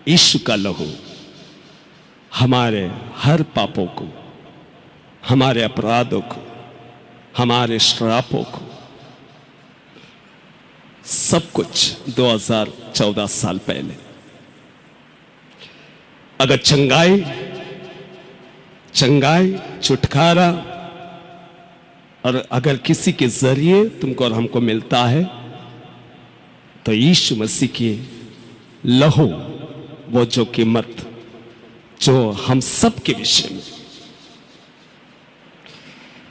यीशु का लहू हमारे हर पापों को, हमारे अपराधों को, हमारे श्रापों को, सब कुछ 2014 साल पहले अगर चंगाई छुटकारा और अगर किसी के जरिए तुमको और हमको मिलता है तो यीशु मसीह की लहू, वो जो कीमत जो हम सब के विषय में,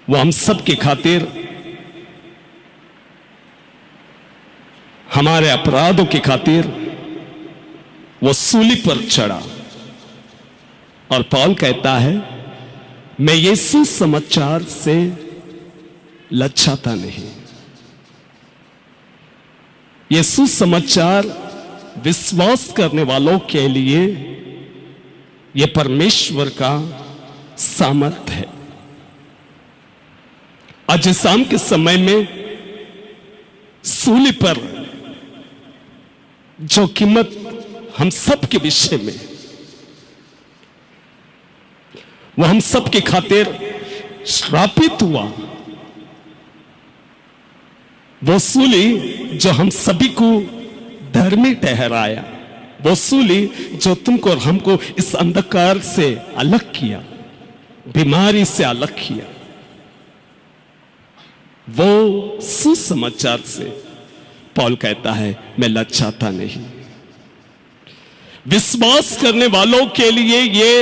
वो हम सब की खातिर हमारे अपराधों की खातिर वो सूली पर चढ़ा। और पौल कहता है मैं यीशु समाचार से लज्जाता नहीं। यीशु समाचार विश्वास करने वालों के लिए यह परमेश्वर का सामर्थ है। आज शाम के समय में सूली पर जो कीमत हम सब के विषय में, वो हम सब की खातिर श्रापित हुआ, वो सूली जो हम सभी को धर्मी ठहराया, वो सूली जो तुमको और हमको इस अंधकार से अलग किया, बीमारी से अलग किया, वो सुसमाचार से पौल कहता है मैं लज्जाता नहीं। विश्वास करने वालों के लिए ये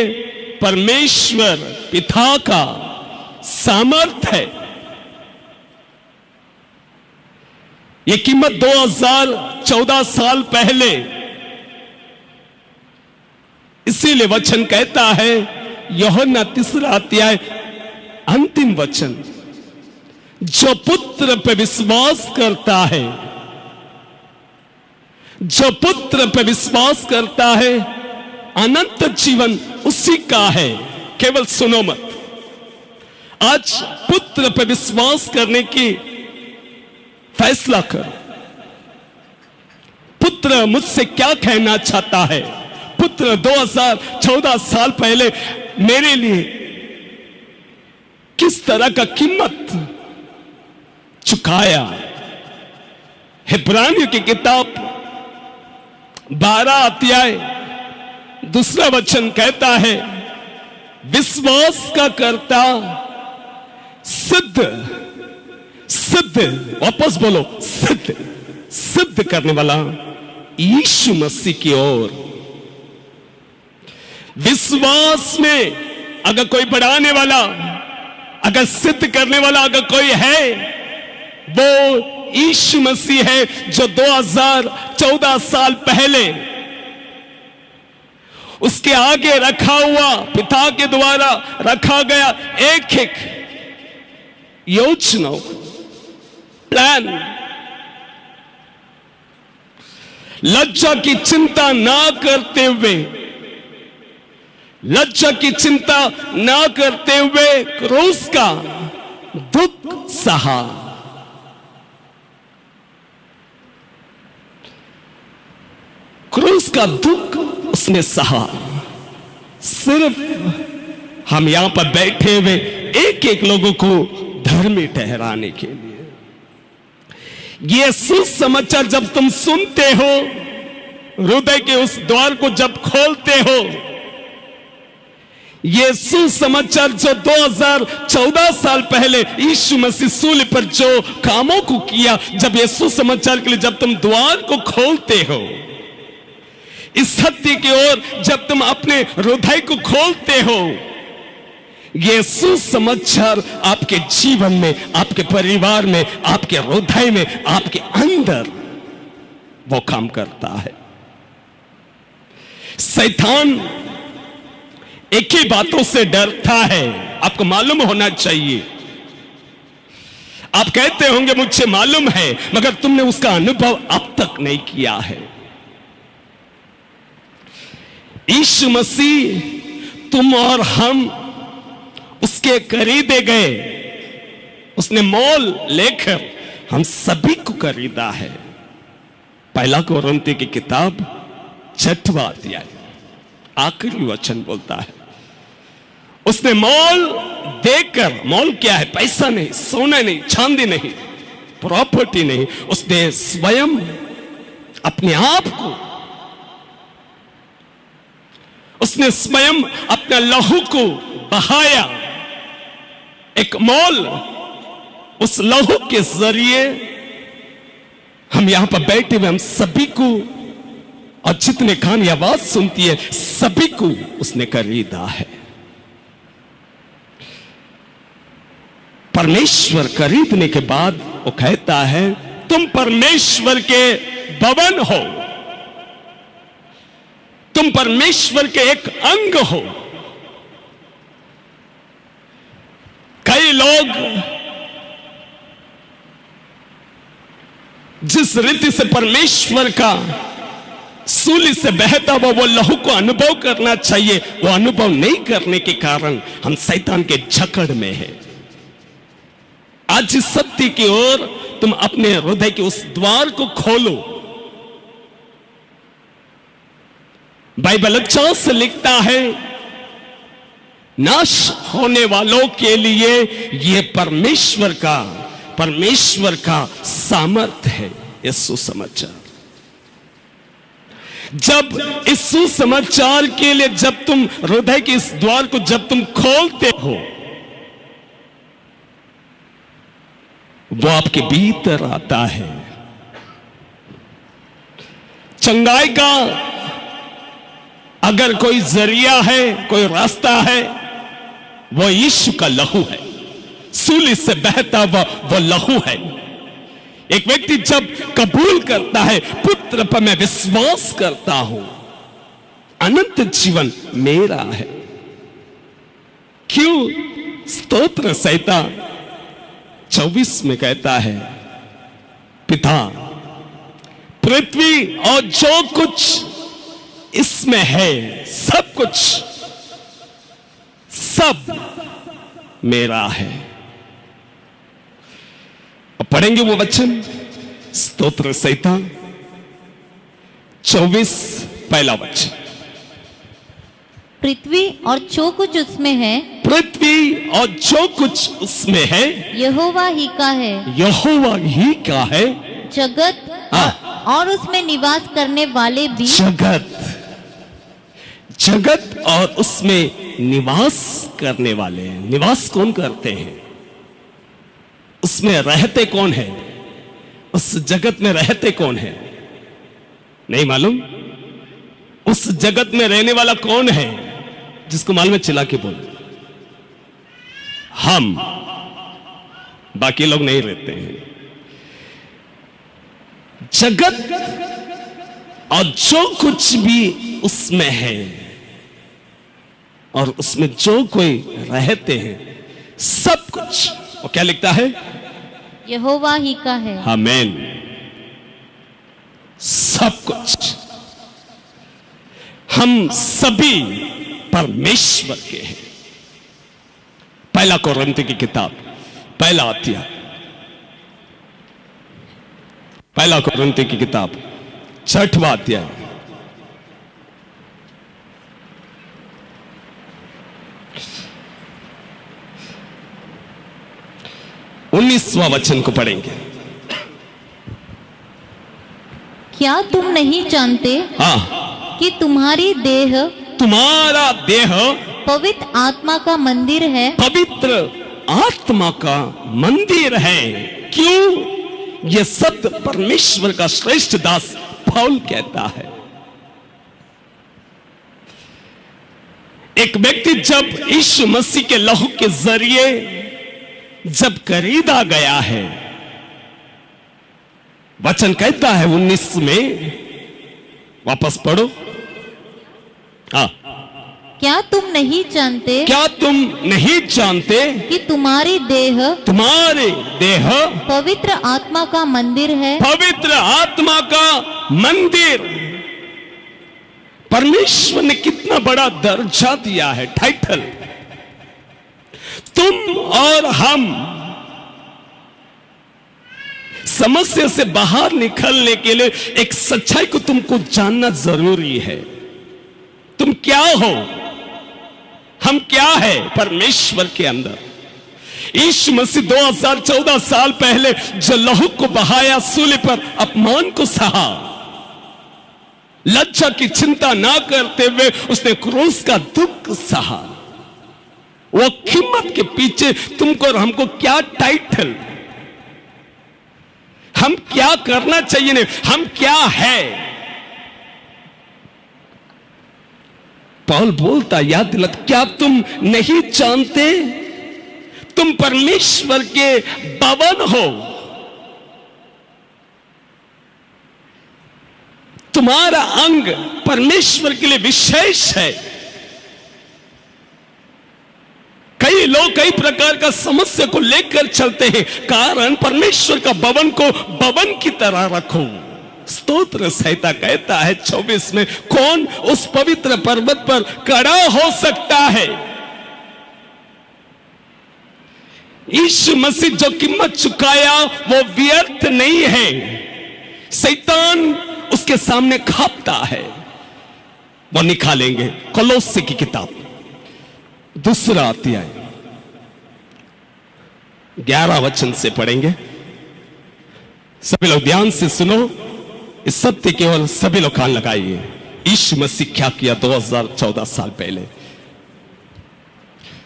परमेश्वर पिता का सामर्थ है। ये कीमत 2014 साल पहले, इसीलिए वचन कहता है यूहन्ना 3 अध्याय अंतिम वचन, जो पुत्र पे विश्वास करता है, जो पुत्र पे विश्वास करता है अनंत जीवन उसी का है। केवल सुनो मत, आज पुत्र पे विश्वास करने की फैसला करो। पुत्र मुझसे क्या कहना चाहता है? पुत्र 2014 साल पहले मेरे लिए किस तरह का कीमत चुकाया। इब्रानियों की किताब 12 अध्याय 2 वचन कहता है विश्वास का कर्ता सिद्ध, वापस बोलो, सिद्ध करने वाला यीशु मसीह की ओर। विश्वास में अगर कोई बढ़ाने वाला, अगर सिद्ध करने वाला अगर कोई है, वो यीशु मसीह है, जो 2014 साल पहले उसके आगे रखा हुआ, पिता के द्वारा रखा गया एक योजना, प्लान, लज्जा की चिंता ना करते हुए, लज्जा की चिंता ना करते हुए क्रूस का दुख सहा। क्रूस का दुख उसने सहा, सिर्फ हम यहां पर बैठे हुए एक लोगों को धर्मी ठहराने के लिए। यह सुसमाचार जब तुम सुनते हो, हृदय के उस द्वार को जब खोलते हो, यह सुसमाचार जो 2014 साल पहले यीशु मसीह सूली पर जो कामों को किया, जब यह सुसमाचार के लिए जब तुम द्वार को खोलते हो, इस सत्य की ओर जब तुम अपने हृदय को खोलते हो, यह सुसमाचार आपके जीवन में, आपके परिवार में, आपके हृदय में, आपके अंदर वो काम करता है। शैतान एक ही बातों से डरता है, आपको मालूम होना चाहिए। आप कहते होंगे मुझे मालूम है, मगर तुमने उसका अनुभव अब तक नहीं किया है। यीशु मसीह, तुम और हम उसके खरीदे गए, उसने मोल लेकर हम सभी को खरीदा है। पहला कोरिन्थियों की किताब 6वां अध्याय आखिरी वचन बोलता है, उसने मोल देकर, मोल क्या है? पैसा नहीं, सोना नहीं, चांदी नहीं, प्रॉपर्टी नहीं, उसने स्वयं अपने आप को, उसने स्वयं अपना लहू को बहाया। एक मोल, उस लहू के जरिए हम यहां पर बैठे हुए हम सभी को, और जितने कान की आवाज सुनती है सभी को उसने खरीदा है। परमेश्वर खरीदने के बाद वो कहता है तुम परमेश्वर के भवन हो, तुम परमेश्वर के एक अंग हो। कई लोग जिस रीति से परमेश्वर का सूली से बहता हुआ वो लहू को अनुभव करना चाहिए, वो अनुभव नहीं करने के कारण हम शैतान के जकड़ में हैं। आज इस सत्य की ओर तुम अपने हृदय के उस द्वार को खोलो। बाइबल अच्छा से लिखता है, नाश होने वालों के लिए यह परमेश्वर का सामर्थ्य है। यह सुसमाचार, जब इस सुसमाचार के लिए जब तुम हृदय के इस द्वार को जब तुम खोलते हो, वो आपके भीतर आता है। चंगाई का अगर कोई जरिया है, कोई रास्ता है, वो यीशु का लहू है, सूली से बहता वो लहू है। एक व्यक्ति जब कबूल करता है, पुत्र पर मैं विश्वास करता हूं, अनंत जीवन मेरा है। क्यों? स्तोत्र संहिता 24 में कहता है, पिता पृथ्वी और जो कुछ इसमें है, सब कुछ, सब मेरा है। और पढ़ेंगे वो वचन, स्तोत्र संहिता 24 पहला वचन। पृथ्वी और जो कुछ उसमें है, पृथ्वी और जो कुछ उसमें है यहोवा ही का है, यहोवा ही का है। जगत और उसमें निवास करने वाले भी, जगत और उसमें निवास करने वाले हैं। निवास कौन करते हैं? उसमें रहते कौन है? उस जगत में रहते कौन है? नहीं मालूम? उस जगत में रहने वाला कौन है? जिसको मालूम है चिल्ला के बोलो। हम, बाकी लोग नहीं रहते हैं। जगत और जो कुछ भी उसमें है और उसमें जो कोई रहते हैं, सब कुछ, और क्या लिखता है? यहोवा ही का है। आमीन। सब कुछ, हम सभी परमेश्वर के हैं। पहला कोरिन्थी की किताब, पहला अध्याय, पहला कोरिन्थी की किताब 6वां अध्याय, 19वां वचन को पढ़ेंगे। क्या तुम नहीं जानते कि तुम्हारा देह पवित्र आत्मा का मंदिर है, पवित्र आत्मा का मंदिर है। क्यों? यह सत्य परमेश्वर का श्रेष्ठ दास पौल कहता है। एक व्यक्ति जब यीशु मसीह के लहू के जरिए जब खरीदा गया है, वचन कहता है 19 में, वापस पढ़ो। क्या तुम नहीं जानते, क्या तुम नहीं जानते कि तुम्हारे देह पवित्र आत्मा का मंदिर है, पवित्र आत्मा का मंदिर। परमेश्वर ने कितना बड़ा दर्जा दिया है, टाइटल। तुम और हम समस्या से बाहर निकलने के लिए एक सच्चाई को तुमको जानना जरूरी है। तुम क्या हो, हम क्या है परमेश्वर के अंदर। यीशु मसीह 2014 साल पहले जो लहू को बहाया, सूली पर अपमान को सहा, लज्जा की चिंता ना करते हुए उसने क्रूस का दुख सहा। वो कीमत के पीछे तुमको और हमको क्या टाइटल, हम क्या करना चाहिए, नहीं हम क्या है। पौल बोलता, याद दिलाता, क्या तुम नहीं जानते तुम परमेश्वर के भवन हो, तुम्हारा अंग परमेश्वर के लिए विशेष है। कई लोग कई प्रकार का समस्या को लेकर चलते हैं, कारण परमेश्वर का भवन को भवन की तरह रखो। स्तोत्र संहिता कहता है 24 में, कौन उस पवित्र पर्वत पर खड़ा हो सकता है। यीशु मसीह जो कीमत चुकाया वो व्यर्थ नहीं है। शैतान उसके सामने खापता है, वो निकालेंगे। कोलोसे की किताब 2 अध्याय 11 वचन से पढ़ेंगे। सभी लोग ध्यान से सुनो, इस सत्य केवल सभी लोग कान लगाइए। यीशु मसीह क्या किया 2014 साल पहले।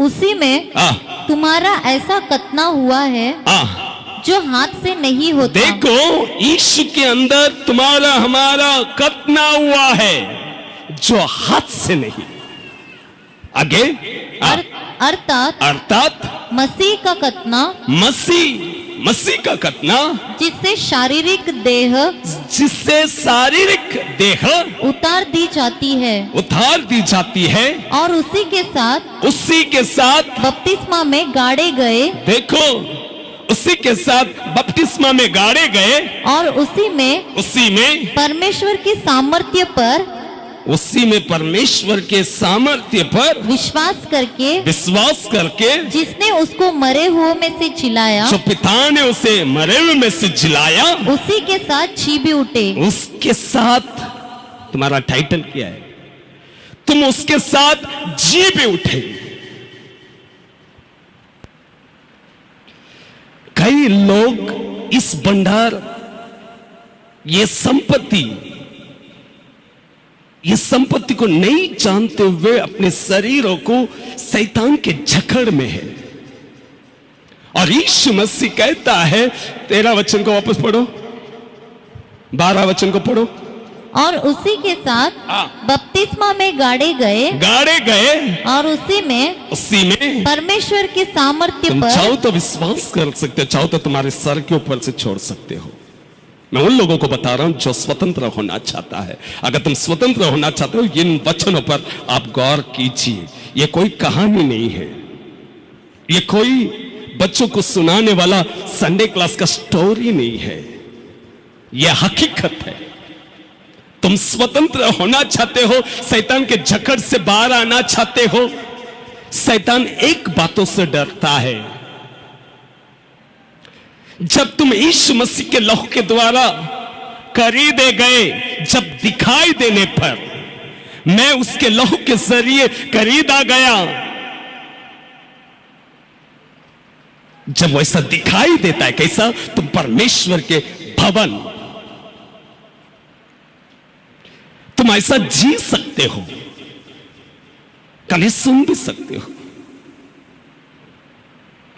उसी में तुम्हारा ऐसा कतना हुआ है जो हाथ से नहीं होता। देखो, यीशु के अंदर तुम्हारा हमारा कतना हुआ है जो हाथ से नहीं। आगे अर्थात मसीह का कतना, मसीह का कतना, जिससे शारीरिक देह उतार दी जाती है और उसी के साथ बपतिस्मा में गाड़े गए। देखो, उसी के साथ बपतिस्मा में गाड़े गए और उसी में परमेश्वर के सामर्थ्य पर विश्वास करके जिसने उसको मरे हुए में से जिलाया, जो पिता ने उसे मरे हुए में से जिलाया, उसी के साथ जी भी उठे। उसके साथ तुम्हारा टाइटल क्या है, तुम उसके साथ जी भी उठे। कई लोग इस भंडार, ये संपत्ति को नहीं जानते हुए अपने शरीरों को शैतान के जकड़ में है। और यीशु मसीह कहता है, 13 वचन को वापस पढ़ो, 12 वचन को पढ़ो। और उसी के साथ बपतिस्मा में गाड़े गए और उसी में परमेश्वर के सामर्थ्य पर। चाहो तो विश्वास कर सकते हो, चाहो तो तुम्हारे सर के ऊपर से छोड़ सकते हो। मैं उन लोगों को बता रहा हूं जो स्वतंत्र होना चाहता है। अगर तुम स्वतंत्र होना चाहते हो, इन वचनों पर आप गौर कीजिए। ये कोई कहानी नहीं है, ये कोई बच्चों को सुनाने वाला संडे क्लास का स्टोरी नहीं है, यह हकीकत है। तुम स्वतंत्र होना चाहते हो, शैतान के जकड़ से बाहर आना चाहते हो। शैतान एक बातों से डरता है, जब तुम यीशु मसीह के लहू के द्वारा खरीदे गए, जब दिखाई देने पर मैं उसके लहू के जरिए खरीदा गया, जब वैसा दिखाई देता है, कैसा, तुम परमेश्वर के भवन, तुम ऐसा जी सकते हो, कल सुन भी सकते हो।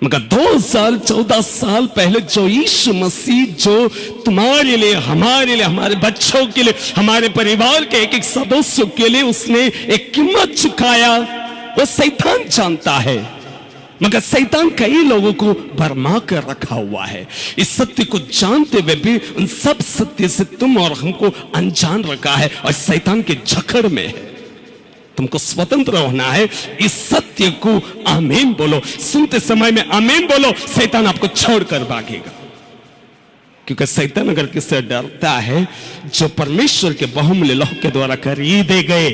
मगर 2014 साल पहले जो यीशु मसीह, जो तुम्हारे लिए, हमारे लिए, हमारे बच्चों के लिए, हमारे परिवार के एक एक सदस्यों के लिए उसने एक कीमत चुकाया, वो शैतान जानता है। मगर शैतान कई लोगों को भरमा कर रखा हुआ है। इस सत्य को जानते हुए भी उन सब सत्य से तुम और हमको अनजान रखा है और शैतान के जकड़ में है। तुमको स्वतंत्र होना है। इस सत्य को आमीन बोलो, सुनते समय में आमीन बोलो, शैतान आपको छोड़कर भागेगा। क्योंकि शैतान अगर किससे डरता है, जो परमेश्वर के बहुमूल्य लहू के द्वारा खरीदे गए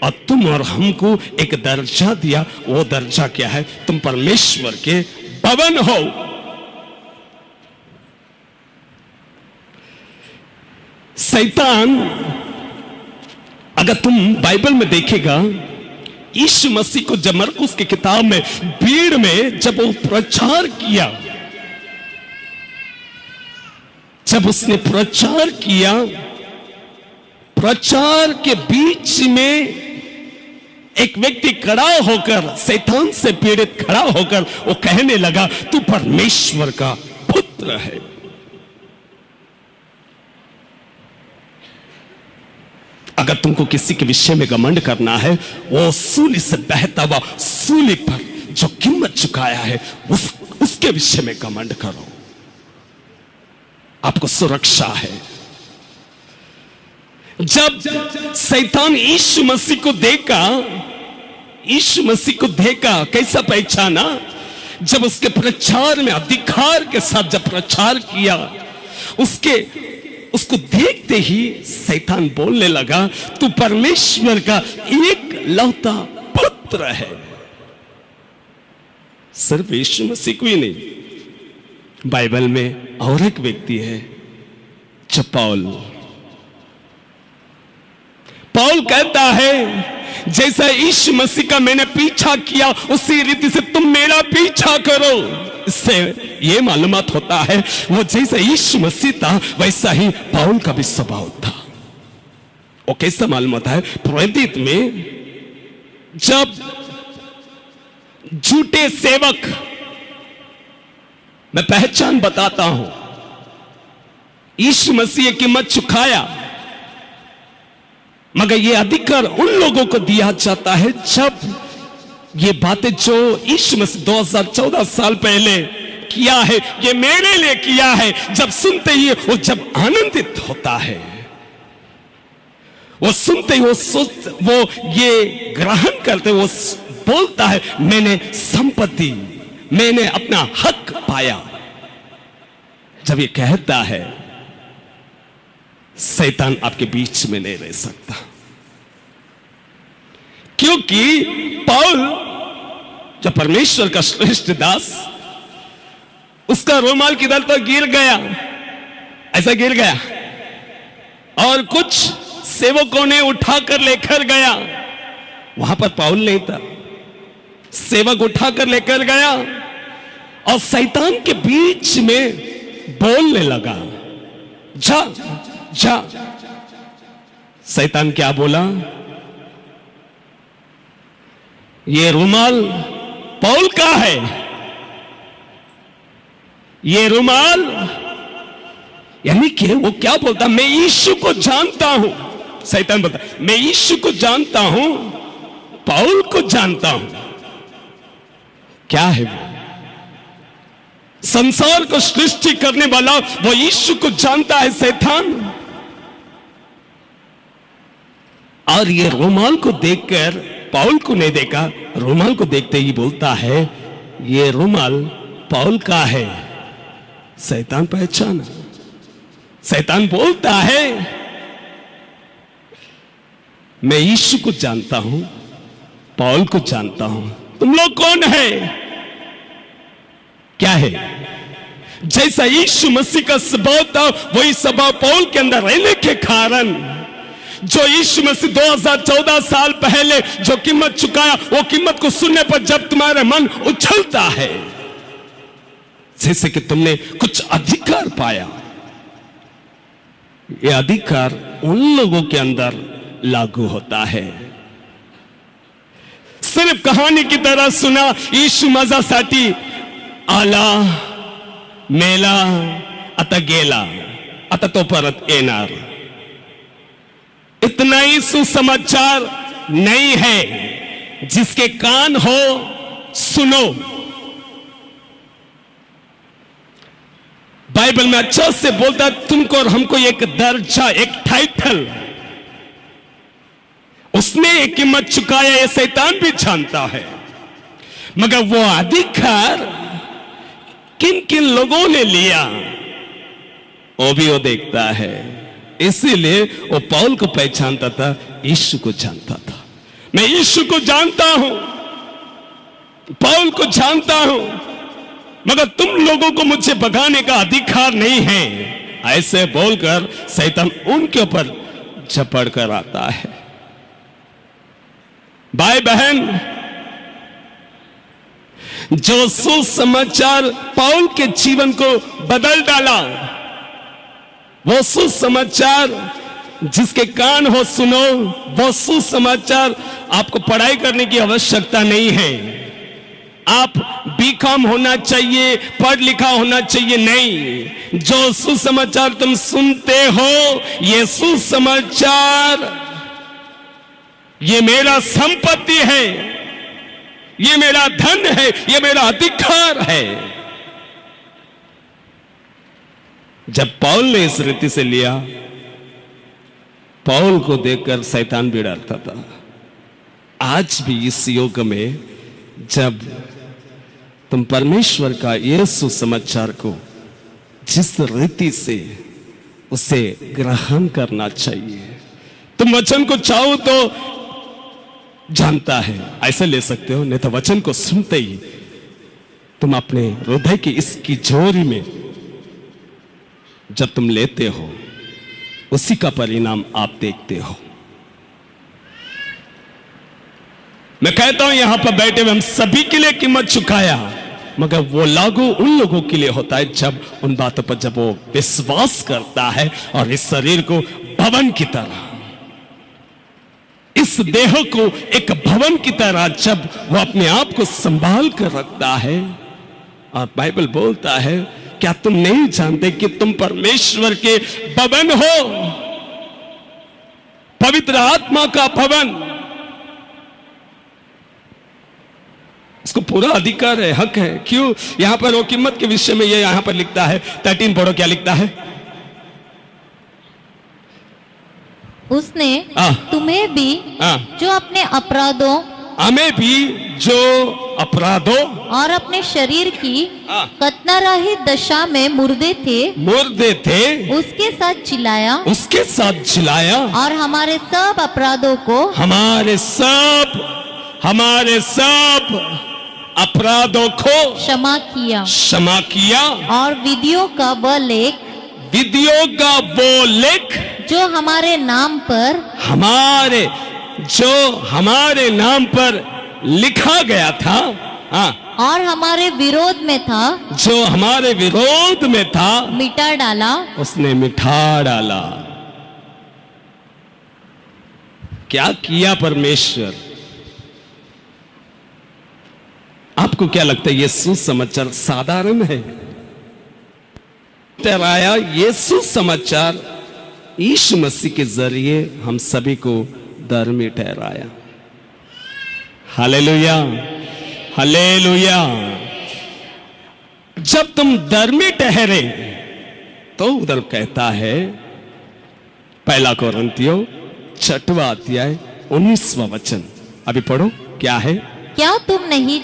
और तुम और हमको एक दर्जा दिया, वो दर्जा क्या है, तुम परमेश्वर के भवन हो। शैतान अगर तुम बाइबल में देखेगा, यीशु मसीह को जब मरकुस की किताब में भीड़ में जब वो प्रचार किया, जब उसने प्रचार किया, प्रचार के बीच में एक व्यक्ति खड़ा होकर, शैतान से पीड़ित खड़ा होकर वो कहने लगा, तू परमेश्वर का पुत्र है। अगर तुमको किसी के विषय में घमंड करना है, वो सूली से बहता हुआ सूली पर जो कीमत चुकाया है उसके विषय में घमंड करो, आपको सुरक्षा है। जब शैतान यीशु मसीह को देखा, कैसा पहचाना? जब उसके प्रचार में अधिकार के साथ जब प्रचार किया, उसको देखते ही शैतान बोलने लगा, तू परमेश्वर का एक लौता पुत्र है। सिर्फ यीशु मसीह को ही नहीं, बाइबल में और एक व्यक्ति है जो पौल कहता है, जैसा यीशु मसीह का मैंने पीछा किया उसी रीति से तुम मेरा पीछा करो। इससे यह मालूमात होता है वो जैसा यीशु मसीह था वैसा ही पौल का भी स्वभाव था। वो कैसा मालूम होता है? प्रेरित में जब झूठे सेवक, मैं पहचान बताता हूं, यीशु मसीह की कीमत चुकाया, मगर ये अधिकार उन लोगों को दिया जाता है जब ये बातें जो यीशु मसीह 2014 साल पहले किया है, ये मेरे लिए किया है, जब सुनते ही वो जब आनंदित होता है, वो सुनते ही वो ये ग्रहण करते, वो बोलता है मैंने संपत्ति, मैंने अपना हक पाया। जब ये कहता है, शैतान आपके बीच में नहीं रह सकता, क्योंकि पौल जो परमेश्वर का श्रेष्ठ दास, उसका रुमाल किधर तो गिर गया, ऐसा गिर गया, और कुछ सेवकों ने उठाकर लेकर गया। वहां पर पौल नहीं था, सेवक उठाकर लेकर गया और शैतान के बीच में बोलने लगा, जा जा। शैतान क्या बोला? ये रुमाल पौल का है, ये रुमाल, यानी कि वो क्या बोलता? मैं यीशु को जानता हूं। शैतान बोलता मैं यीशु को जानता हूं, पौल को जानता हूं। क्या है वो? संसार को सृष्टि करने वाला वो यीशु को जानता है शैतान। और ये रुमाल को देखकर, पौल को नहीं देखा, रुमाल को देखते ही बोलता है ये रुमाल पौल का है। शैतान पहचाना, शैतान बोलता है मैं यीशु को जानता हूं, पौल को जानता हूं, तुम लोग कौन है? क्या है? जैसा यीशु मसीह का स्वभाव था वही स्वभाव पौल के अंदर रहने के कारण, जो यीशु मसीह 2014 साल पहले जो कीमत चुकाया, वो कीमत को सुनने पर जब तुम्हारा मन उछलता है, जैसे कि तुमने कुछ अधिकार पाया, ये अधिकार उन लोगों के अंदर लागू होता है। सिर्फ कहानी की तरह सुना, यीशु मजासाठी आला, मेला, आता गेला, आता तो परत येणार, इतना ही सुसमाचार नहीं है। जिसके कान हो सुनो। बाइबल में अच्छा से बोलता है तुमको और हमको एक दर्जा, एक टाइटल, उसने एक कीमत चुकाया, ये शैतान भी जानता है, मगर वो अधिकार किन किन लोगों ने लिया वो भी वो देखता है। इसीलिए वो पौल को पहचानता था, यीशु को जानता था। मैं यीशु को जानता हूं, पौल को जानता हूं, मगर तुम लोगों को मुझे भगाने का अधिकार नहीं है। ऐसे बोलकर शैतान उनके ऊपर झपड़ कर आता है। भाई बहन, जो सुसमाचार पौल के जीवन को बदल डाला, वो सुसमाचार जिसके कान हो सुनो, वो सुसमाचार आपको पढ़ाई करने की आवश्यकता नहीं है। आप बीकॉम होना चाहिए, पढ़ लिखा होना चाहिए, नहीं। जो सुसमाचार तुम सुनते हो, ये सुसमाचार, ये मेरा संपत्ति है, ये मेरा धन है, ये मेरा अधिकार है। जब पौल ने इस रीति से लिया, पौल को देखकर शैतान भी डरता था। आज भी इस युग में जब तुम परमेश्वर का यीशु समाचार को जिस रीति से उसे ग्रहण करना चाहिए, तुम वचन को चाहो तो जानता है ऐसे ले सकते हो, नहीं तो वचन को सुनते ही तुम अपने हृदय की इसकी झोरी में जब तुम लेते हो, उसी का परिणाम आप देखते हो। मैं कहता हूं यहां पर बैठे हुए हम सभी के लिए कीमत चुकाया, मगर वो लागू उन लोगों के लिए होता है जब उन बातों पर जब वो विश्वास करता है और इस शरीर को भवन की तरह, इस देह को एक भवन की तरह जब वो अपने आप को संभाल कर रखता है। और बाइबल बोलता है, क्या तुम नहीं जानते कि तुम परमेश्वर के भवन हो, पवित्र आत्मा का भवन। इसको पूरा अधिकार है, हक है। क्यों? यहां पर वो कीमत के विषय में ये यहां पर लिखता है, 13 पढ़ो, क्या लिखता है? उसने तुम्हें भी जो अपने अपराधों, हमें भी जो अपराधों और अपने शरीर की कतनारहित दशा में मुर्दे थे उसके साथ जिलाया और हमारे सब अपराधों को, हमारे सब अपराधों को क्षमा किया और विधियों का वो लेख जो हमारे नाम पर लिखा गया था, और हमारे विरोध में था, मिटा डाला। उसने मिटा डाला। क्या किया परमेश्वर? आपको क्या लगता है ये सुसमाचार साधारण है? ठहराया ये सुसमाचार यीशु मसीह के जरिए हम सभी को धर्मी ठहराया। Hallelujah, hallelujah. जब तुम धर्मी ठहरे तो उधर कहता है, पहला कोरिन्थियों 6वां अध्याय 19वां वचन, अभी पढ़ो, क्या है? क्या तुम नहीं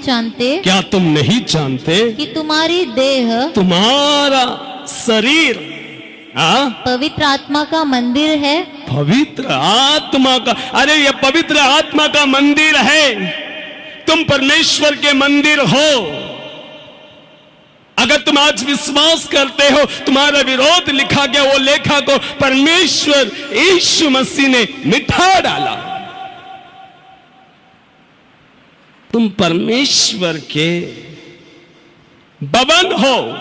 जानते कि तुम्हारी देह, तुम्हारा शरीर पवित्र आत्मा का मंदिर है? पवित्र आत्मा का, अरे ये पवित्र आत्मा का मंदिर है। तुम परमेश्वर के मंदिर हो। अगर तुम आज विश्वास करते हो, तुम्हारा विरोध लिखा गया, वो लेखा को परमेश्वर यीशु मसीह ने मिटा डाला। तुम परमेश्वर के भवन हो,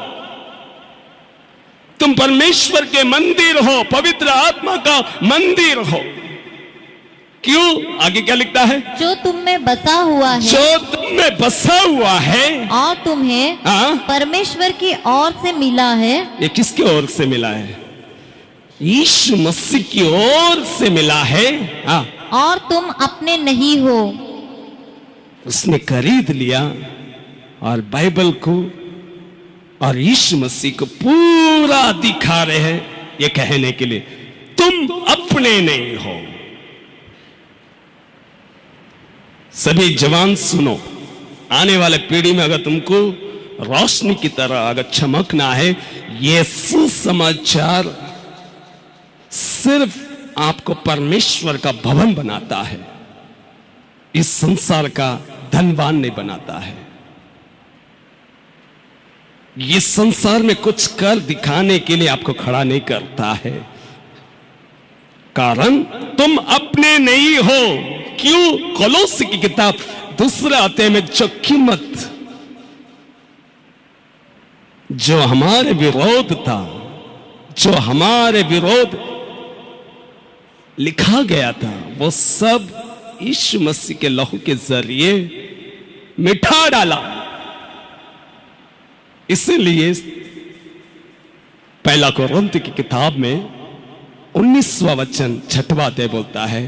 तुम परमेश्वर के मंदिर हो, पवित्र आत्मा का मंदिर हो। क्यों? आगे क्या लिखता है? जो तुम में बसा हुआ है और तुम्हें परमेश्वर की ओर से मिला है। ये किसकी ओर से मिला है? यीशु मसीह की ओर से मिला है। और तुम अपने नहीं हो, उसने खरीद लिया। और बाइबल को और यीशु मसीह को पूरा दिखा रहे हैं ये कहने के लिए, तुम अपने नहीं हो। सभी जवान सुनो, आने वाले पीढ़ी में अगर तुमको रोशनी की तरह अगर चमकना है, ये सुसमाचार सिर्फ आपको परमेश्वर का भवन बनाता है, इस संसार का धनवान नहीं बनाता है। ये संसार में कुछ कर दिखाने के लिए आपको खड़ा नहीं करता है, कारण तुम अपने नहीं हो। क्यों? कोलोसी की किताब दूसरा अध्याय में जो कीमत, जो हमारे विरोध था, जो हमारे विरोध लिखा गया था, वो सब यीशु मसीह के लहू के जरिए मिटा डाला। इसलिए पहला कोरिन्थियों की किताब में 19वां वचन 6वां अध्याय बोलता है,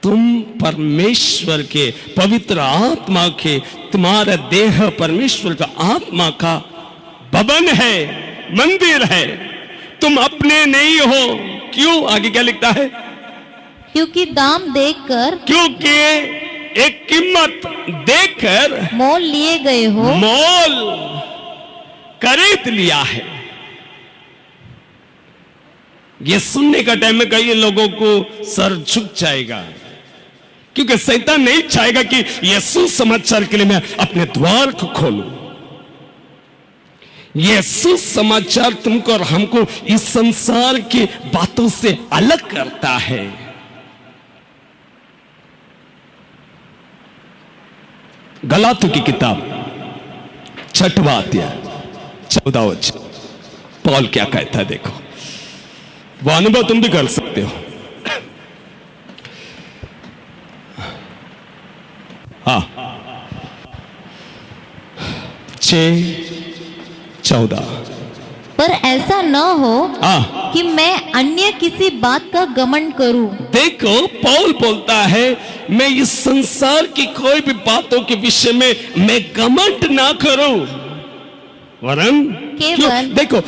तुम परमेश्वर के पवित्र आत्मा के, तुम्हारा देह परमेश्वर का आत्मा का भवन है, मंदिर है, तुम अपने नहीं हो। क्यों? आगे क्या लिखता है? क्योंकि दाम देकर, क्योंकि एक कीमत देकर मोल लिए गए हो, मोल खरीद लिया है। ये सुनने का टाइम में कई लोगों को सर झुक जाएगा, क्योंकि शैतान नहीं चाहेगा कि यीशु समाचार के लिए मैं अपने द्वार को खोलूं। यीशु समाचार तुमको और हमको इस संसार की बातों से अलग करता है। गलातियों की किताब 6वां अध्याय 14वां वचन, पौल क्या कहता है देखो, वो अनुभव तुम भी कर सकते हो। हाँ, 6:14। पर ऐसा न हो हाँ, कि मैं अन्य किसी बात का घमंड करूं। देखो पौल बोलता है, मैं इस संसार की कोई भी बातों के विषय में मैं घमंड ना करूं, वरन केवल देखो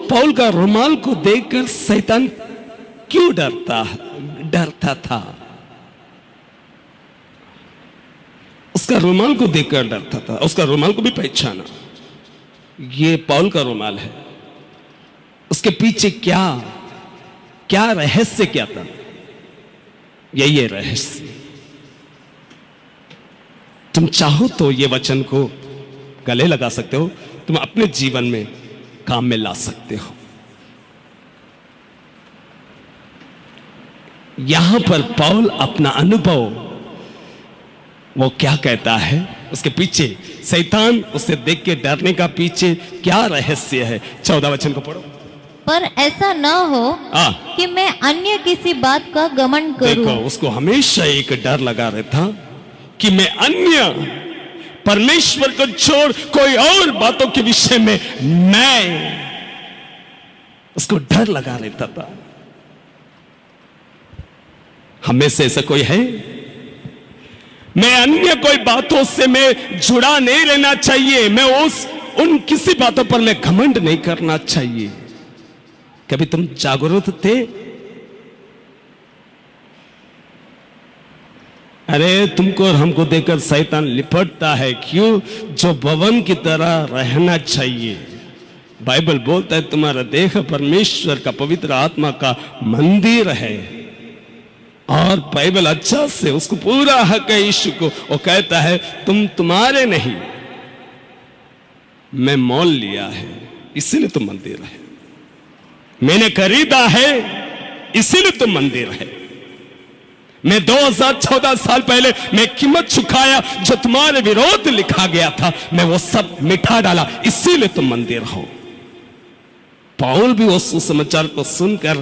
पौल का रुमाल को देखकर शैतान क्यों डरता था? उसका रुमाल को देखकर डरता था, उसका रुमाल को भी पहचाना, ये पौल का रुमाल है। उसके पीछे क्या रहस्य क्या था? यही है रहस्य। तुम चाहो तो ये वचन को गले लगा सकते हो, तुम अपने जीवन में काम में ला सकते हो। यहां पर पौल अपना अनुभव वो क्या कहता है, उसके पीछे शैतान उसे देख के डरने का पीछे क्या रहस्य है। 14 वचन को पढ़ो। पर ऐसा न हो कि मैं अन्य किसी बात का घमंड करूं। देखो उसको हमेशा एक डर लगा रहता कि मैं अन्य परमेश्वर को छोड़ कोई और बातों के विषय में मैं, उसको डर लगा रहता था। हमें से ऐसा कोई है? मैं अन्य कोई बातों से मैं जुड़ा नहीं रहना चाहिए, मैं उन किसी बातों पर मैं घमंड नहीं करना चाहिए। कभी तुम जागरूक थे? अरे तुमको और हमको देखकर शैतान लिपटता है, क्यों? जो भवन की तरह रहना चाहिए। बाइबल बोलता है तुम्हारा देह परमेश्वर का पवित्र आत्मा का मंदिर है, और बाइबल अच्छा से उसको पूरा हक है यीशु को। वो कहता है तुम्हारे नहीं, मैं मोल लिया है, इसीलिए तुम मंदिर है। मैंने खरीदा है, इसीलिए तुम मंदिर है। मैं 2014 साल पहले मैं कीमत चुकाया, जो तुम्हारे विरोध लिखा गया था, मैं वो सब मिटा डाला, इसीलिए तुम मंदिर हो। पौल भी उस सुसमाचार को सुनकर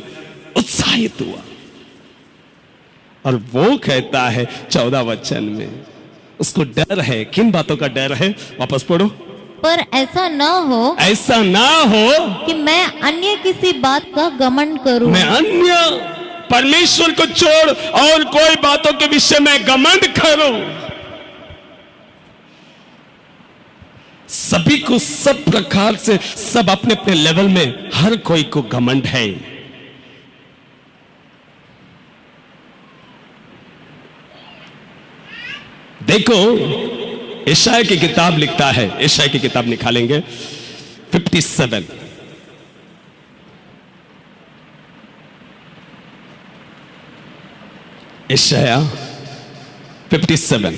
उत्साहित हुआ, और वो कहता है 14 वचन में, उसको डर है। किन बातों का डर है? वापस पढ़ो। पर ऐसा ना हो कि मैं अन्य किसी बात का घमंड करूं। मैं अन्य परमेश्वर को छोड़ और कोई बातों के विषय में घमंड करूं। सभी को सब प्रकार से, सब अपने अपने लेवल में हर कोई को घमंड है। देखो यशायाह की किताब लिखता है, यशायाह की किताब निकालेंगे 57, यशायाह 57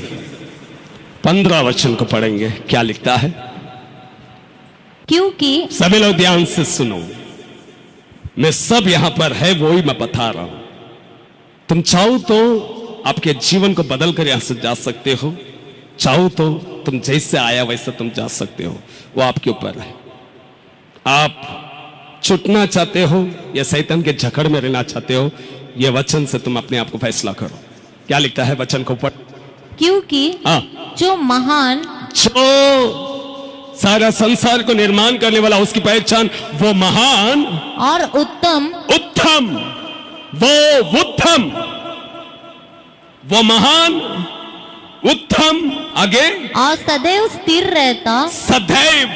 15 वचन को पढ़ेंगे। क्या लिखता है? क्योंकि सभी लोग ध्यान से सुनो, मैं सब यहां पर है वो ही मैं बता रहा हूं। तुम चाहो तो आपके जीवन को बदल कर यहां से जा सकते हो, चाहो तो तुम जैसे आया वैसे तुम जा सकते हो, वो आपके ऊपर है। आप छूटना चाहते हो या शैतान के जकड़ में रहना चाहते हो, ये वचन से तुम अपने आप को फैसला करो। क्या लिखता है वचन के ऊपर? क्योंकि जो महान, जो सारा संसार को निर्माण करने वाला, उसकी पहचान वो महान और उत्तम, वो महान उत्तम, आगे, और सदैव स्थिर रहता, सदैव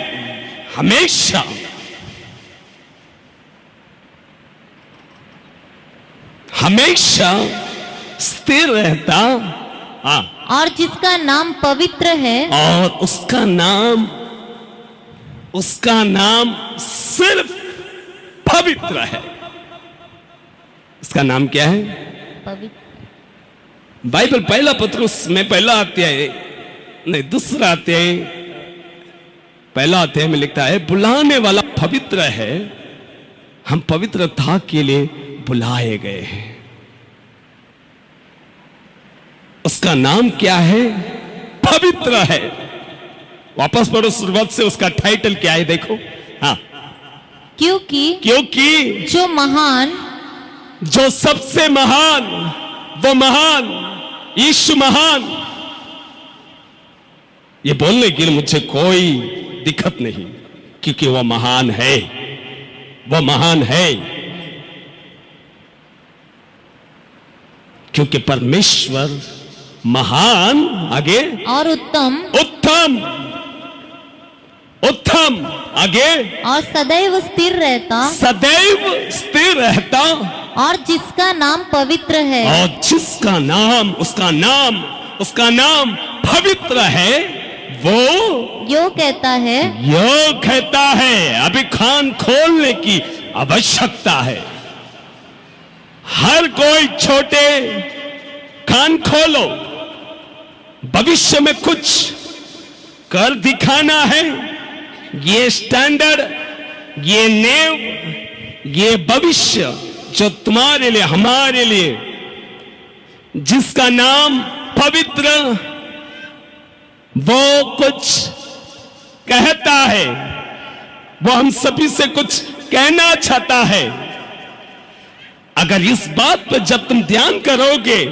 हमेशा, हमेशा स्थिर रहता, और जिसका नाम पवित्र है, और उसका नाम सिर्फ पवित्र है। इसका नाम क्या है? पवित्र। बाइबल पहला पत्रुस में पहला अध्याय, नहीं दूसरा अध्याय, पहला अध्याय में लिखता है बुलाने वाला पवित्र है, हम पवित्रता के लिए बुलाए गए हैं। उसका नाम क्या है? पवित्र है। वापस पढ़ो शुरुआत से, उसका टाइटल क्या है देखो। हाँ, क्योंकि जो महान, जो सबसे महान, वो महान, यीशु महान। ये बोलने के लिए मुझे कोई दिक्कत नहीं, क्योंकि वो महान है, वो महान है। क्योंकि परमेश्वर महान, आगे, और उत्तम, आगे, और सदैव स्थिर रहता, और जिसका नाम पवित्र है, और जिसका नाम, उसका नाम पवित्र है, वो यो कहता है, अभी कान खोलने की आवश्यकता है। हर कोई छोटे, कान खोलो, भविष्य में कुछ कर दिखाना है। ये स्टैंडर्ड, ये नेव, ये भविष्य जो तुम्हारे लिए, हमारे लिए, जिसका नाम पवित्र, वो कुछ कहता है, वो हम सभी से कुछ कहना चाहता है। अगर इस बात पर जब तुम ध्यान करोगे,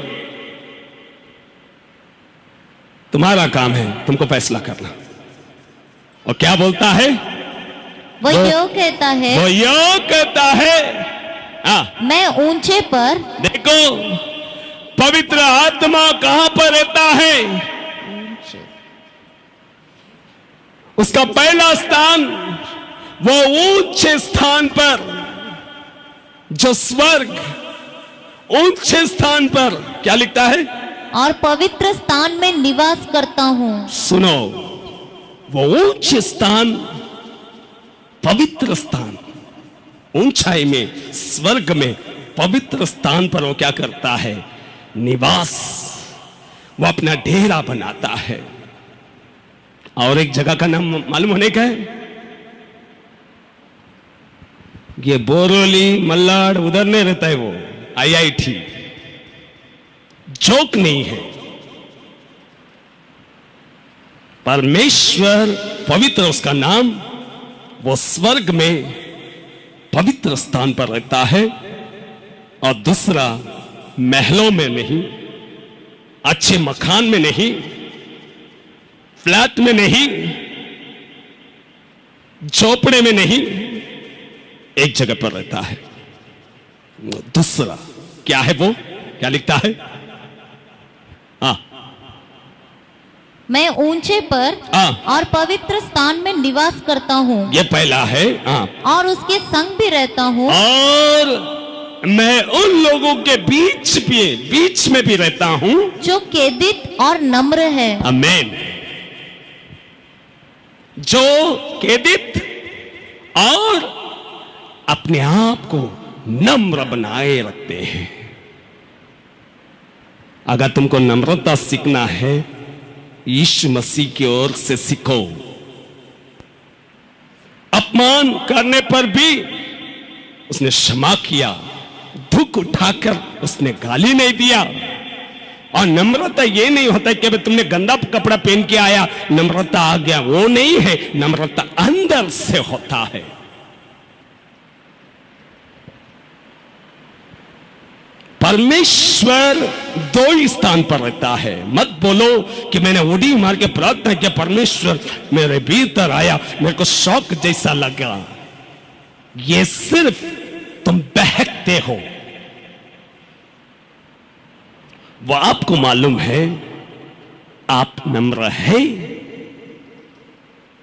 तुम्हारा काम है तुमको फैसला करना। और क्या बोलता है? वो यो कहता है, मैं ऊंचे पर, देखो पवित्र आत्मा कहां पर रहता है? उसका पहला स्थान, वो ऊंचे स्थान पर, जो स्वर्ग, ऊंचे स्थान पर। क्या लिखता है? और पवित्र स्थान में निवास करता हूं। सुनो, वो ऊंचे स्थान, पवित्र स्थान, ऊंचाई में, स्वर्ग में, पवित्र स्थान पर वो क्या करता है? निवास, वो अपना डेरा बनाता है। और एक जगह का नाम मालूम होने का है? ये बोरोली, मल्लाड, उधर नहीं रहता है, वो IIT, जोक नहीं है। परमेश्वर पवित्र, उसका नाम, वो स्वर्ग में पवित्र स्थान पर रहता है। और दूसरा, महलों में नहीं, अच्छे मकान में नहीं, फ्लैट में नहीं, झोपड़े में नहीं, एक जगह पर रहता है। दूसरा क्या है? वो क्या लिखता है? मैं ऊंचे पर और पवित्र स्थान में निवास करता हूँ। ये पहला है। और उसके संग भी रहता हूँ, और मैं उन लोगों के बीच में भी रहता हूँ जो केदित और नम्र है। आमीन। जो केदित और अपने आप को नम्र बनाए रखते हैं। अगर तुमको नम्रता सीखना है, यीशु मसीह की ओर से सीखो। अपमान करने पर भी उसने क्षमा किया, दुख मुख उठाकर उसने गाली नहीं दिया। और नम्रता ये नहीं होता कि तुमने गंदा कपड़ा पहन के आया नम्रता आ गया, वो नहीं है। नम्रता अंदर से होता है। परमेश्वर दो ही स्थान पर रहता है। मत बोलो कि मैंने उड़ी मार के प्रार्थना किया, परमेश्वर मेरे भीतर आया, मेरे को शौक जैसा लगा। ये सिर्फ तुम बहकते हो। वो आपको मालूम है आप नम्र है,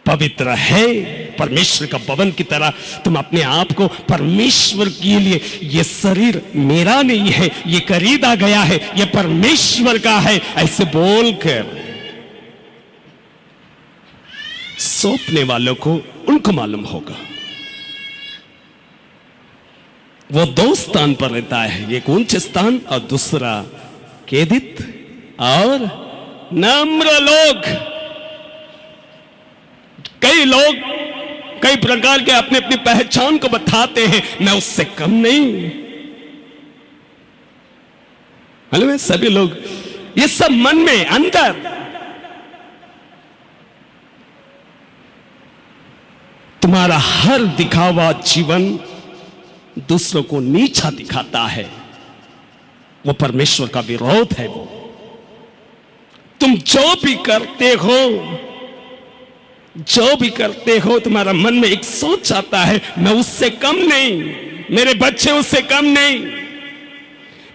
पवित्र है, परमेश्वर का भवन की तरह तुम अपने आप को परमेश्वर के लिए, ये शरीर मेरा नहीं है, ये खरीदा गया है, ये परमेश्वर का है, ऐसे बोलकर सौंपने वालों को उनको मालूम होगा। वो दो स्थान पर रहता है, एक उच्च स्थान और दूसरा खेदित और नम्र लोग। कई लोग कई प्रकार के अपनी अपनी पहचान को बताते हैं, मैं उससे कम नहीं। मालूम है सभी लोग ये सब मन में अंदर तुम्हारा हर दिखावा जीवन दूसरों को नीचा दिखाता है। वो परमेश्वर का विरोध है। वो तुम जो भी करते हो तुम्हारा मन में एक सोच आता है, मैं उससे कम नहीं, मेरे बच्चे उससे कम नहीं,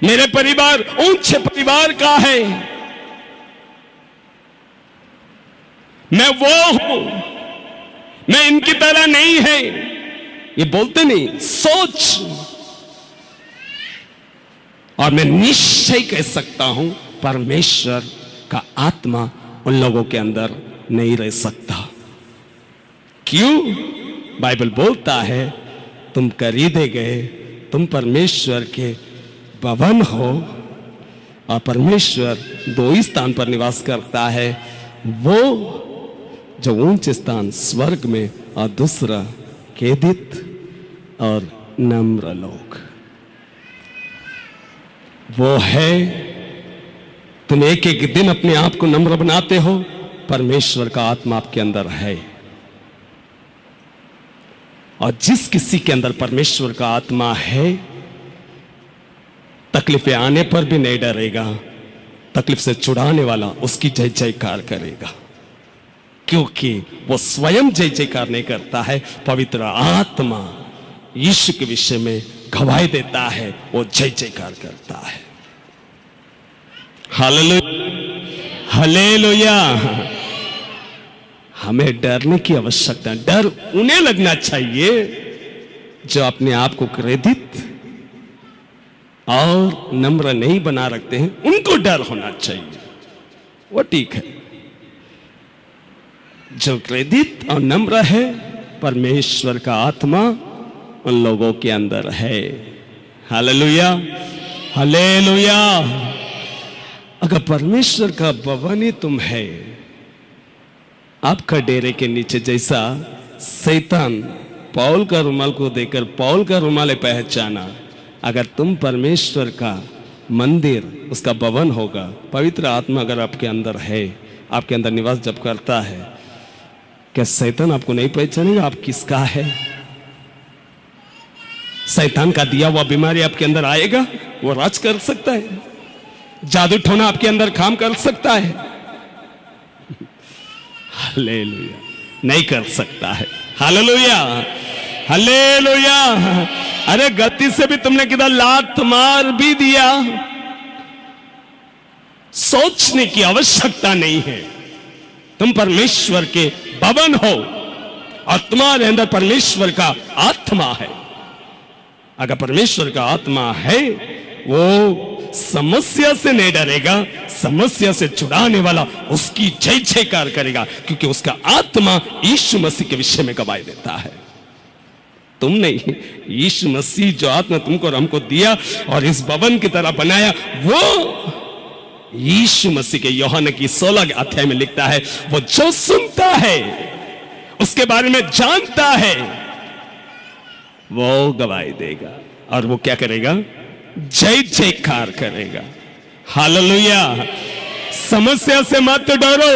मेरे परिवार ऊंचे परिवार का है, मैं वो हूं, मैं इनकी तरह नहीं है। ये बोलते नहीं, सोच। और मैं निश्चय कह सकता हूं परमेश्वर का आत्मा उन लोगों के अंदर नहीं रह सकता। क्यों? बाइबल बोलता है तुम खरीदे गए, तुम परमेश्वर के भवन हो। और परमेश्वर दो ही स्थान पर निवास करता है, वो जो ऊंचे स्थान स्वर्ग में और दूसरा खेदित और नम्र लोग। वो है तुम एक एक दिन अपने आप को नम्र बनाते हो, परमेश्वर का आत्मा आपके अंदर है। और जिस किसी के अंदर परमेश्वर का आत्मा है, तकलीफें आने पर भी नहीं डरेगा, तकलीफ से छुड़ाने वाला उसकी जय जयकार करेगा। क्योंकि वो स्वयं जय जयकार नहीं करता है, पवित्र आत्मा यीशु के विषय में गवाही देता है, वो जय जयकार करता है। Hallelujah, hallelujah. हमें डरने की आवश्यकता, डर उन्हें लगना चाहिए जो अपने आप को क्रोधित और नम्र नहीं बना रखते हैं, उनको डर होना चाहिए, वो ठीक है। जो क्रोधित और नम्र है, परमेश्वर का आत्मा उन लोगों के अंदर है। Hallelujah, hallelujah. अगर परमेश्वर का भवन ही तुम है, आपका डेरे के नीचे जैसा शैतान पौल का रुमाल को देखकर पौल का रुमाल पहचाना, अगर तुम परमेश्वर का मंदिर, उसका भवन होगा, पवित्र आत्मा अगर आपके अंदर है, आपके अंदर निवास जब करता है, क्या शैतान आपको नहीं पहचानेगा आप किसका है? शैतान का दिया हुआ बीमारी आपके अंदर आएगा, वो राज कर सकता है, जादू टोना आपके अंदर काम कर सकता है? हालेलुया, नहीं कर सकता है। Hallelujah, hallelujah. अरे गलती से भी तुमने किधर लात मार भी दिया, सोचने की आवश्यकता नहीं है। तुम परमेश्वर के भवन हो और तुम्हारे अंदर परमेश्वर का आत्मा है। अगर परमेश्वर का आत्मा है, वो समस्या से नहीं डरेगा, समस्या से छुड़ाने वाला उसकी जय जयकार करेगा, क्योंकि उसका आत्मा यीशु मसीह के विषय में गवाही देता है। तुम नहीं, यीशु मसीह जो आत्मा तुमको और हमको दिया और इस भवन की तरह बनाया, वो यीशु मसीह के यूहन्ना की 16 अध्याय में लिखता है, वो जो सुनता है, उसके बारे में जानता है, वो गवाही देगा। और वो क्या करेगा? जय जयकार करेगा। हालेलुया। समस्या से मत डरो।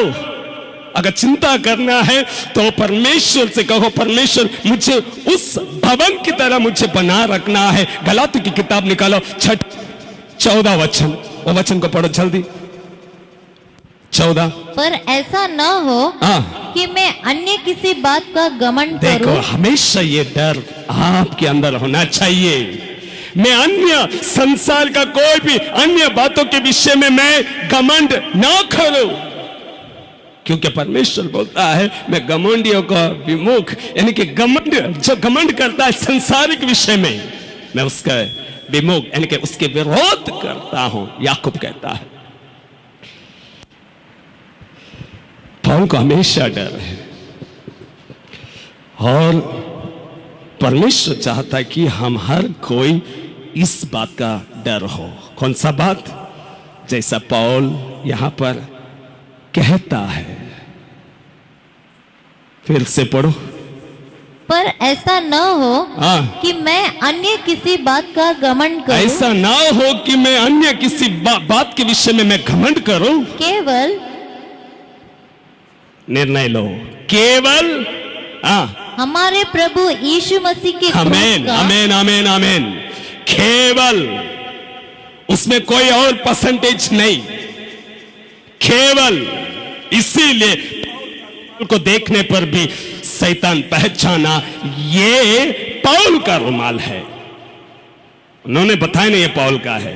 अगर चिंता करना है तो परमेश्वर से कहो, परमेश्वर मुझे उस भवन की तरह मुझे बना रखना है। गलाती की किताब निकालो 14 वचन, वो वचन को पढ़ो जल्दी। 14। पर ऐसा न हो कि मैं अन्य किसी बात का घमंड करूं। देखो, हमेशा ये डर आपके अंदर होना चाहिए। मैं अन्य संसार का कोई भी अन्य बातों के विषय में मैं घमंड ना करूं, क्योंकि परमेश्वर बोलता है मैं घमंडियों का विमुख, यानी कि घमंड, जो घमंड करता है संसारिक विषय में, मैं उसका विमुख यानी कि उसके विरोध करता हूं। याकूब कहता है। पौल को हमेशा डर है और परमेश्वर चाहता है कि हम हर कोई इस बात का डर हो। कौन सा बात? जैसा पौल यहां पर कहता है, फिर से पढ़ो। पर ऐसा न हो कि मैं अन्य किसी बात का घमंड करूं। ऐसा ना हो कि मैं अन्य किसी बात के विषय में मैं घमंड करूं। केवल निर्णय लो, केवल हमारे प्रभु यीशु मसीह के आमेन आमेन आमेन आमेन। केवल, उसमें कोई और परसेंटेज नहीं, केवल। इसीलिए को देखने पर भी शैतान पहचाना ये पौल का रुमाल है। उन्होंने बताया नहीं ये पौल का है।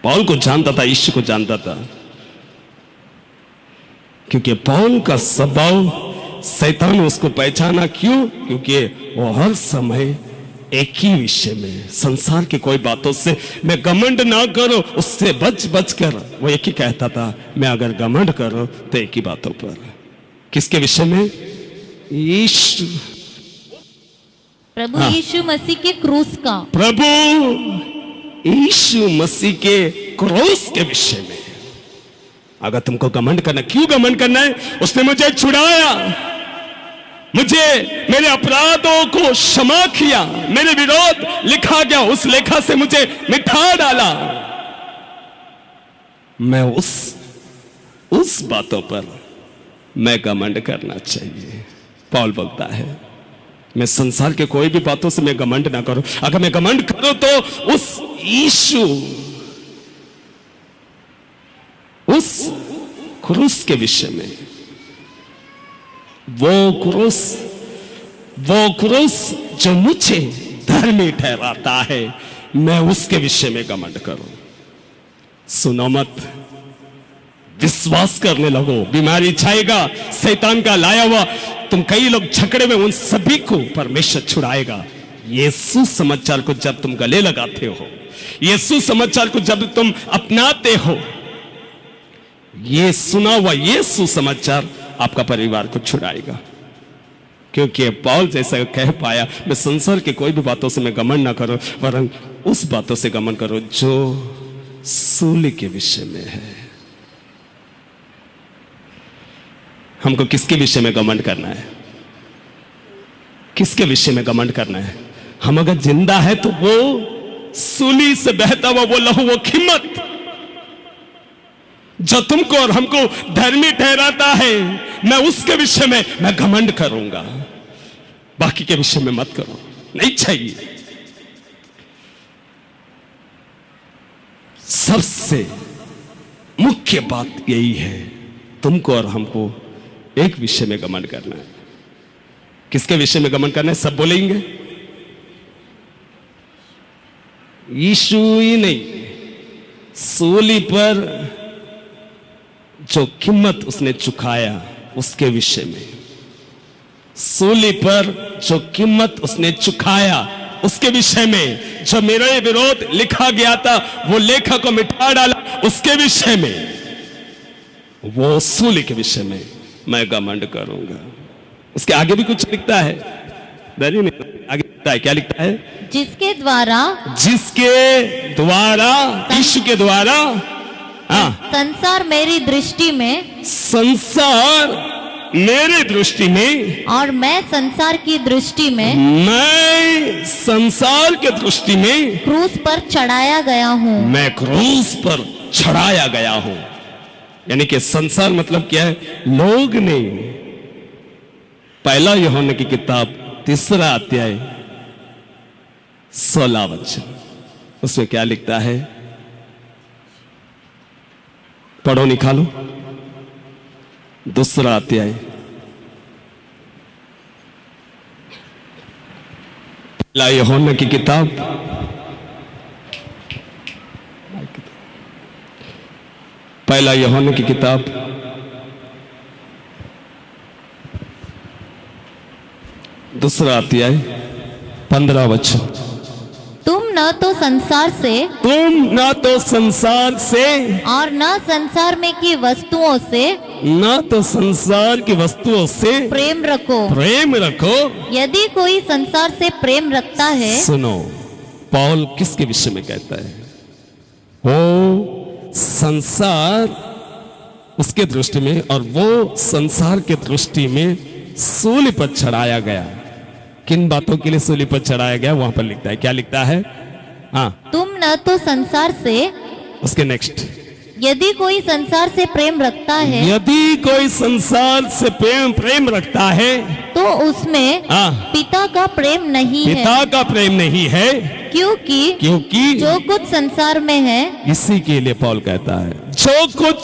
पौल को जानता था, यीशु को जानता था, क्योंकि पौल का स्वभाव शैतान उसको पहचाना। क्यों? क्योंकि वो हर समय एक ही विषय में, संसार की कोई बातों से मैं घमंड ना करो, उससे बच कर वो एक ही कहता था, मैं अगर घमंड करो तो एक ही बातों पर। किसके विषय में? यीशु, प्रभु यीशु मसीह के क्रूस का, प्रभु यीशु मसीह के क्रूस के विषय में। अगर तुमको घमंड करना, क्यों घमंड करना है? उसने मुझे छुड़ाया, मुझे मेरे अपराधों को क्षमा किया, मेरे विरोध लिखा गया, उस लेखा से मुझे मिटा डाला। मैं उस बातों पर मैं घमंड करना चाहिए। पौल बोलता है मैं संसार के कोई भी बातों से मैं घमंड ना करूं। अगर मैं घमंड करूं तो उस यीशु, उस क्रूस के विषय में, वो क्रूस जो मुझे धर्मी ठहराता है, मैं उसके विषय में घमंड करूं। सुनो मत, विश्वास करने लगो। बीमारी छाएगा, शैतान का लाया हुआ, तुम कई लोग झगड़े में, उन सभी को परमेश्वर छुड़ाएगा। यीशु समाचार को जब तुम गले लगाते हो, यीशु समाचार को जब तुम अपनाते हो, ये सुना हुआ यीशु समाचार आपका परिवार को छुड़ाएगा। क्योंकि पौल जैसा कह पाया, मैं संसार के कोई भी बातों से मैं घमंड ना करूं, वरन उस बातों से घमंड करो जो सूली के विषय में है। हमको किसके विषय में घमंड करना है? किसके विषय में घमंड करना है? हम अगर जिंदा है तो वो सूली से बहता हुआ वो लहू, वो कीमत जो तुमको और हमको धर्मी ठहराता है, मैं उसके विषय में मैं घमंड करूंगा। बाकी के विषय में मत करो, नहीं चाहिए। सबसे मुख्य बात यही है, तुमको और हमको एक विषय में घमंड करना है। किसके विषय में घमंड करना है? सब बोलेंगे यीशु ही नहीं, सूली पर जो कीमत उसने चुकाया उसके विषय में। सूली पर जो कीमत उसने चुकाया उसके विषय में, जो मेरे विरोध लिखा गया था वो लेखा को मिटा डाला उसके विषय में, वो सूली के विषय में मैं घमंड करूंगा। उसके आगे भी कुछ लिखता है, आगे लिखता है, क्या लिखता है? जिसके द्वारा यीशु के द्वारा संसार मेरी दृष्टि में, संसार मेरी दृष्टि में और मैं संसार की दृष्टि में मैं संसार के दृष्टि में क्रूस पर चढ़ाया गया हूँ। मैं क्रूस पर चढ़ाया गया हूं। यानी कि संसार मतलब क्या है? लोग नहीं। पहला यूहन्ना की किताब 3 अध्याय 16 वचन, उसमें क्या लिखता है? पढ़ो, निकालो। 2 अध्याय पहला यूहन्ना की किताब पहला यूहन्ना की किताब 2 अध्याय 15 वचन। तुम न तो संसार से और न संसार में की वस्तुओं से प्रेम रखो। यदि कोई संसार से प्रेम रखता है। सुनो, पौल किसके विषय में कहता है? वो संसार उसके दृष्टि में और वो संसार के दृष्टि में सूली पर चढ़ाया गया। किन बातों के लिए सूली पर चढ़ाया गया वहां पर लिखता है, क्या लिखता है? हाँ, तुम न तो संसार से, उसके नेक्स्ट, यदि कोई संसार से प्रेम रखता है, यदि कोई संसार से प्रेम रखता है तो उसमें पिता का प्रेम नहीं है। पिता का प्रेम नहीं है, क्योंकि जो कुछ संसार में है, इसी के लिए पौल कहता है जो कुछ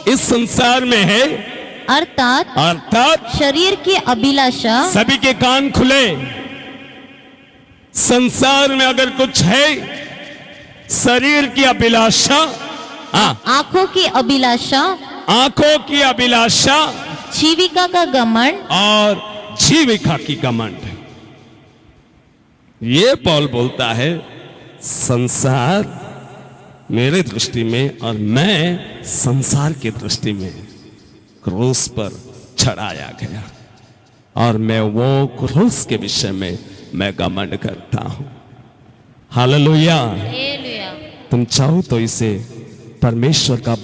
इस संसार में है, अर्थात शरीर की अभिलाषा। सभी के कान खुले। संसार में अगर कुछ है, शरीर की अभिलाषा, आंखों की अभिलाषा, जीविका का घमंड और जीविका की घमंड। ये पौल बोलता है संसार मेरे दृष्टि में और मैं संसार की दृष्टि में क्रूस पर चढ़ाया गया और मैं वो क्रूस के विषय में मैं घमंड करता हूं। हालेलुया। तुम चाहो तो इसे परमेश्वर का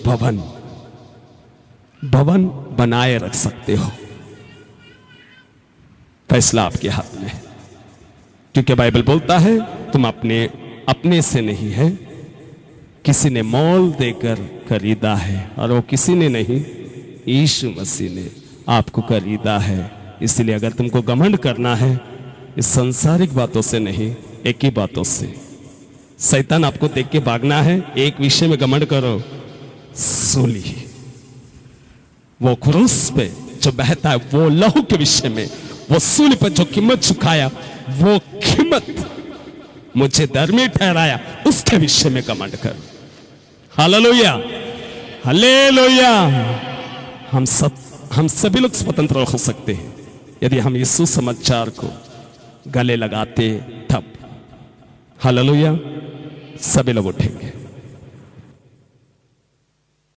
भवन बनाए रख सकते हो। फैसला आपके हाथ में है, क्योंकि बाइबल बोलता है तुम अपने से नहीं है, किसी ने मोल देकर खरीदा है और वो किसी ने नहीं, यीशु मसीह ने आपको खरीदा है। इसलिए अगर तुमको घमंड करना है, इस संसारिक बातों से नहीं, एक ही बातों से। शैतान आपको देख के भागना है, एक विषय में घमंड करो, सूली, वो क्रूस पे जो बहता है, वो लहू के विषय में, वो सूली पर जो कीमत चुकाया, वो कीमत मुझे धर्मी ठहराया, उसके विषय में घमंड कर। Hallelujah, hallelujah. हम सभी लोग स्वतंत्र हो सकते हैं यदि हम यीशु समाचार को गले लगाते तब। हालेलुया। सभी लोग उठेंगे।